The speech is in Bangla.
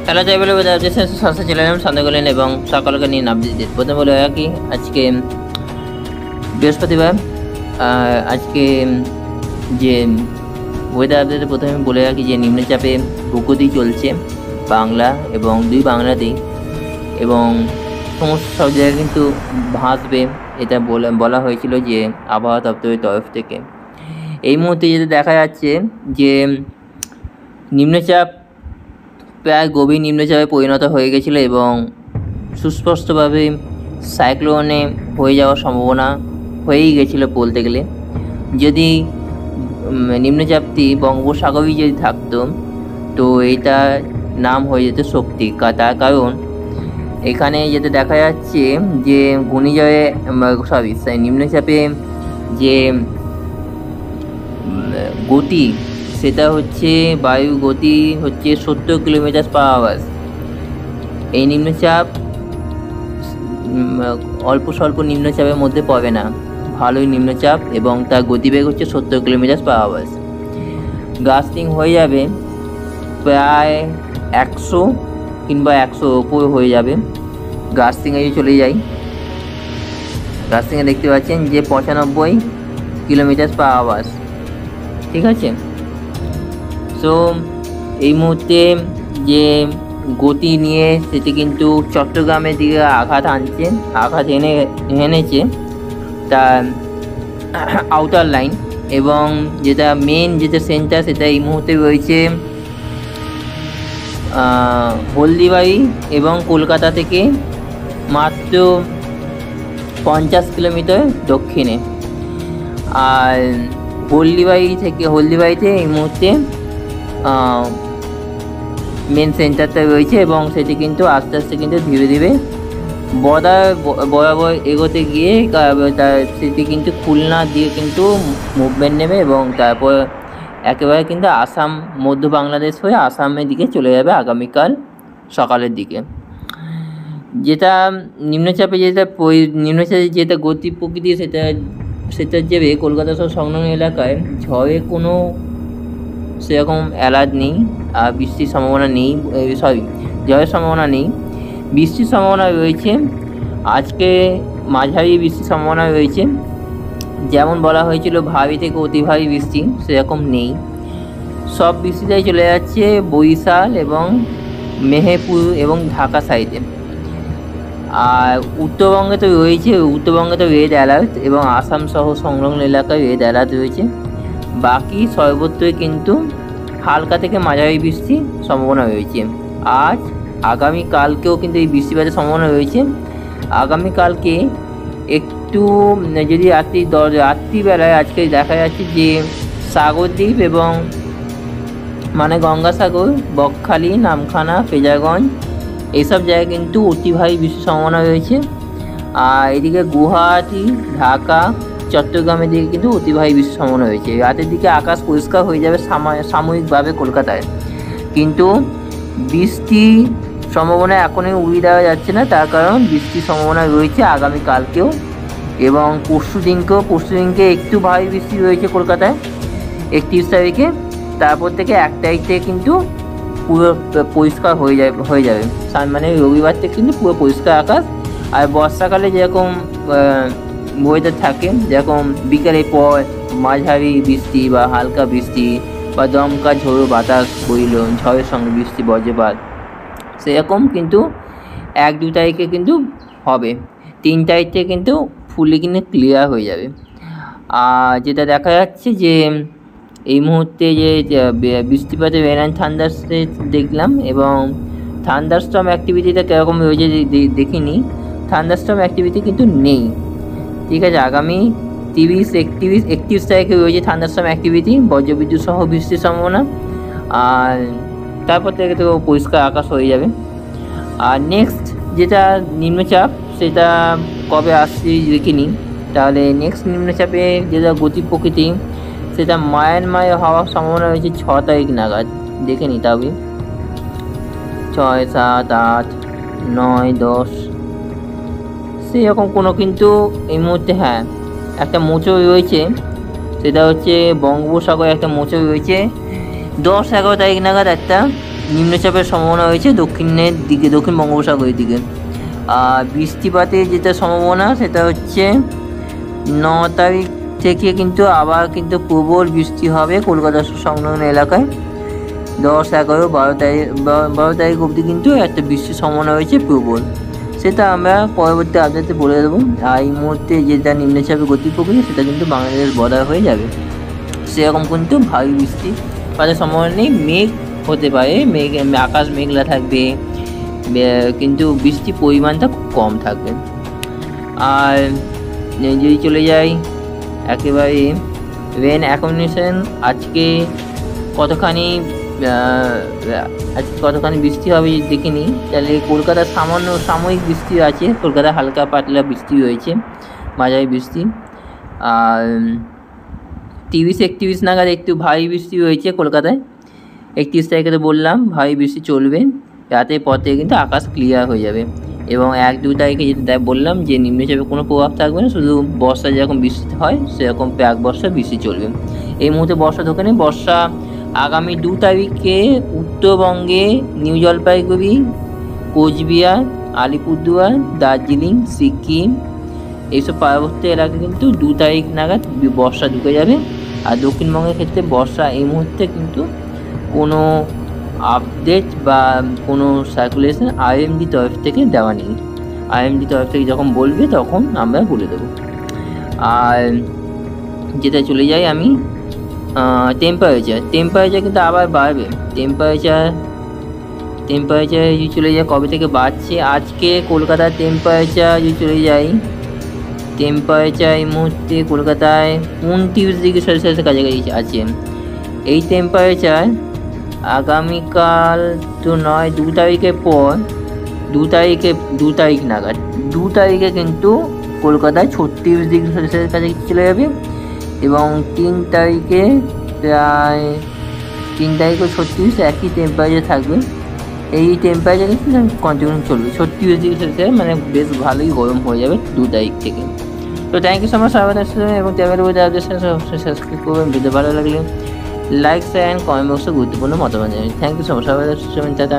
হ্যালো জয় বলে সস্তা চলে এলাম সন্ধ্যাকালীন এবং সকালকে নিয়ে আপডেট। প্রথমে বলে রাখি আজকে বৃহস্পতিবার। আজকে যে ওয়েদার আপডেটে প্রথমে বলে রাখি যে নিম্নচাপে ভূগতি চলছে বাংলা এবং দুই বাংলাতেই, এবং সমস্ত সব জায়গায় কিন্তু ভাসবে, এটা বলা হয়েছিল যে আবহাওয়া দপ্তরের তরফ থেকে। এই মুহূর্তে যেটা দেখা যাচ্ছে যে নিম্নচাপ প্রায় গভীর নিম্নচাপে পরিণত হয়ে গেছিলো এবং সুস্পষ্টভাবে সাইক্লোনে হয়ে যাওয়ার সম্ভাবনা হয়েই গেছিলো বলতে গেলে। যদি নিম্নচাপটি বঙ্গোপসাগরই যদি থাকতো তো এইটার নাম হয়ে যেত শক্তি। তার কারণ এখানে যেটা দেখা যাচ্ছে যে ঘূর্ণিঝড়ে নিম্নচাপে যে গতি সেটা হচ্ছে বায়ু গতি হচ্ছে 70 কিলোমিটার/আওয়ার। এই নিম্নচাপ অল্প স্বল্প নিম্নচাপের মধ্যে পড়ে না, ভালোই নিম্নচাপ এবং তার গতিবেগ হচ্ছে 70 কিলোমিটার/আওয়ার। গাস্টিং হয়ে যাবে প্রায় 100 কিংবা 100 ওপর হয়ে যাবে। গাস্টিংয়ে চলে যাই, গাস্টিংয়ে দেখতে পাচ্ছেন যে 95 কিলোমিটার/আওয়ার। ঠিক আছে, সো এই মুহূর্তে যে গতি নিয়ে সেটি কিন্তু চট্টগ্রামের দিকে আঘাত এনেছে তার আউটার লাইন, এবং যেটা মেন যেটা সেন্টার সেটা এই মুহূর্তে রয়েছে হলদিবাড়ি এবং কলকাতা থেকে মাত্র 50 কিলোমিটার দক্ষিণে। আর হলদিবাড়িতে এই মুহূর্তে মেন সেন্টারটা রয়েছে এবং সেটি কিন্তু আস্তে আস্তে কিন্তু ধীরে ধীরে বরাবর এগোতে গিয়ে সেটি কিন্তু খুলনা দিয়ে কিন্তু মুভমেন্ট নেবে এবং তারপর একেবারে কিন্তু আসাম, মধ্য বাংলাদেশ হয়ে আসামের দিকে চলে যাবে আগামীকাল সকালের দিকে। যেটা নিম্নচাপে যেটা গতি প্রকৃতি সেটা যাবে কলকাতা সহ সংলগ্ন এলাকায়। ঝড়ে কোনো সেরকম অ্যালার্ট নেই, আর বৃষ্টির সম্ভাবনা নেই, ঝড়ের সম্ভাবনা নেই। বৃষ্টির সম্ভাবনা রয়েছে, আজকে মাঝারি বৃষ্টির সম্ভাবনা রয়েছে। যেমন বলা হয়েছিল ভারী থেকে অতি ভারী বৃষ্টি, সেরকম নেই। সব বৃষ্টিটাই চলে যাচ্ছে বরিশাল এবং মেহেরপুর এবং ঢাকা সাইডে। আর উত্তরবঙ্গে তো রেড অ্যালার্ট এবং আসাম সহ সংলগ্ন এলাকায় রেড অ্যালার্ট রয়েছে। বাকি সর্বত্রই কিন্তু হালকা থেকে মাঝারি বৃষ্টির সম্ভাবনা রয়েছে। আগামীকালকেও কিন্তু এই বৃষ্টিপাতের সম্ভাবনা রয়েছে। আগামীকালকে একটু যদি রাত্রিবেলায় আজকে দেখা যাচ্ছে যে সাগরদ্বীপ এবং মানে গঙ্গাসাগর, বকখালি, নামখানা, ফেজারগঞ্জ এইসব জায়গায় কিন্তু অতি ভারী বৃষ্টির সম্ভাবনা রয়েছে। আর এদিকে গুয়াহাটি, ঢাকা, চট্টগ্রামের দিকে কিন্তু অতি ভারী বৃষ্টির সম্ভাবনা রয়েছে। রাতের দিকে আকাশ পরিষ্কার হয়ে যাবে সাময়িকভাবে কলকাতায়, কিন্তু বৃষ্টির সম্ভাবনা এখনই উড়িয়ে দেওয়া যাচ্ছে না, তার কারণ বৃষ্টির সম্ভাবনা রয়েছে আগামীকালকেও এবং পরশুদিনকে একটু ভারী বৃষ্টি রয়েছে কলকাতায় 31 তারিখে। তারপর থেকে 1 তারিখ থেকে কিন্তু পুরো পরিষ্কার হয়ে যাবে, মানে রবিবার থেকে কিন্তু পুরো পরিষ্কার আকাশ। আর বর্ষাকালে যেরকম ওয়েদার থাকে, যেরকম বিকালের পর মাঝারি বৃষ্টি বা হালকা বৃষ্টি বা দমকা ঝোড়ো বাতাস বইল, ঝড়ের সঙ্গে বৃষ্টি, বজ্রপাত, সেরকম কিন্তু 1-2 তারিখে কিন্তু হবে। 3 তারিখ থেকে কিন্তু ফুলি কিনে ক্লিয়ার হয়ে যাবে। আর যেটা দেখা যাচ্ছে যে এই মুহূর্তে যে বৃষ্টিপাতের রেন অ্যান্ড থান্ডারসে দেখলাম, এবং থান্ডারস্টর্ম অ্যাক্টিভিটিটা কীরকম রয়েছে দেখিনি। থান্ডারস্টর্ম অ্যাক্টিভিটি কিন্তু নেই। ঠিক আছে, আগামী 31 তারিখে রয়েছে থান্ডারস্টর্ম অ্যাক্টিভিটি, বজ্রবিদ্যুৎ সহ বৃষ্টির সম্ভাবনা। আর তারপর থেকে তো পরিষ্কার আকাশ হয়ে যাবে। আর নেক্সট যেটা নিম্নচাপ সেটা কবে আসছে দেখিনি, তাহলে নেক্সট নিম্নচাপে যেটা গতি প্রকৃতি সেটা মায়ানমারে হওয়ার সম্ভাবনা রয়েছে 6 তারিখ নাগাদ। দেখে নিতে হবে 6, 7, 8, 9, 10 সেরকম কোনো কিন্তু এই মুহূর্তে। হ্যাঁ, একটা মোচড় রয়েছে, সেটা হচ্ছে বঙ্গোপসাগরে একটা মোচড় রয়েছে 10-11 তারিখ নাগাদ একটা নিম্নচাপের সম্ভাবনা রয়েছে দক্ষিণের দিকে, দক্ষিণ বঙ্গোপসাগরের দিকে। আর বৃষ্টিপাতের যেটা সম্ভাবনা সেটা হচ্ছে 9 তারিখ থেকে কিন্তু আবার কিন্তু প্রবল বৃষ্টি হবে কলকাতা সংলগ্ন এলাকায়। 10, 11, 12 তারিখ অবধি কিন্তু একটা বৃষ্টির সম্ভাবনা রয়েছে প্রবল, সেটা আমরা পরবর্তী আপডেটে বলে দেবো। আর এই মুহূর্তে যেটা নিম্নচাপের গতি প্রকৃতি সেটা কিন্তু বাংলাদেশ বর্ডার হয়ে যাবে, সেরকম কিন্তু ভারী বৃষ্টিপাতের সম্ভাবনা নেই। মেঘ হতে পারে, আকাশ মেঘলা থাকবে, কিন্তু বৃষ্টির পরিমাণটা খুব কম থাকবে। আর যদি চলে যাই একেবারে রেন অ্যাকোমোডেশন, আজকে কতখানি বৃষ্টি হবে দেখে নিই। তাহলে কলকাতার সাময়িক বৃষ্টি আছে, কলকাতায় হালকা পাতলা বৃষ্টি রয়েছে, মাঝারি বৃষ্টি। আর 30-31 নাগাদ একটু ভারী বৃষ্টি রয়েছে কলকাতায়। 31 তারিখে তো বললাম ভারী বৃষ্টি চলবে, রাতের পর থেকে কিন্তু আকাশ ক্লিয়ার হয়ে যাবে। এবং 1-2 তারিখে যেটা বললাম যে নিম্নচাপের কোনো প্রভাব থাকবে না, শুধু বর্ষা যেরকম বৃষ্টি হয় সেরকম প্রাক বর্ষা বৃষ্টি চলবে। এই মুহূর্তে বর্ষা ঢোকে নেই। বর্ষা আগামী 2 তারিখে উত্তরবঙ্গে নিউ জলপাইগুড়ি, কোচবিহার, আলিপুরদুয়ার, দার্জিলিং, সিকিম এইসব পার্বত্য এলাকা কিন্তু 2 তারিখ নাগাদ বর্ষা ঢুকে যাবে। আর দক্ষিণবঙ্গের ক্ষেত্রে বর্ষা এই মুহূর্তে কিন্তু কোনো আপডেট বা কোনো সার্কুলেশন আইএমডি তরফ থেকে দেওয়া নেই। আইএমডি তরফ থেকে যখন বলবে তখন আমরা বলে দেবো। আর যেটা চলে যাই আমি টেম্পারেচার কিন্তু আবার বাড়বে। টেম্পারেচার যদি চলে যায় কবে থেকে বাড়ছে, আজকে কলকাতার টেম্পারেচার যদি চলে যাই, টেম্পারেচার এই মুহূর্তে কলকাতায় 29 ডিগ্রি সেলসিয়াসের কাছাকাছি আছে। এই টেম্পারেচার আগামীকাল তো নয়, 2 তারিখের পর 2 তারিখ নাগাদ 2 তারিখে কিন্তু কলকাতায় 36 ডিগ্রি সেলসিয়াসের কাছাকাছি চলে যাবে। এবং 3 তারিখে প্রায় 3 তারিখে 36 একই টেম্পারেচার থাকবে। এই টেম্পারেচার কিন্তু কন্টিনিউ চলবে 36 ডিগ্রি সেলসিয়াস, মানে বেশ ভালোই গরম হয়ে যাবে 2 তারিখ থেকে। তো থ্যাংক ইউ সো মাচ সবাই এবং চ্যানেলের মধ্যে অবশ্যই সাবস্ক্রাইব করবেন। ভিডিও ভালো লাগলে লাইক, শেয়ার অ্যান্ড কমেন্ট বক্সে গুরুত্বপূর্ণ মতামত জানাবেন। থ্যাংক ইউ সো মাচ সবাই, টাটা।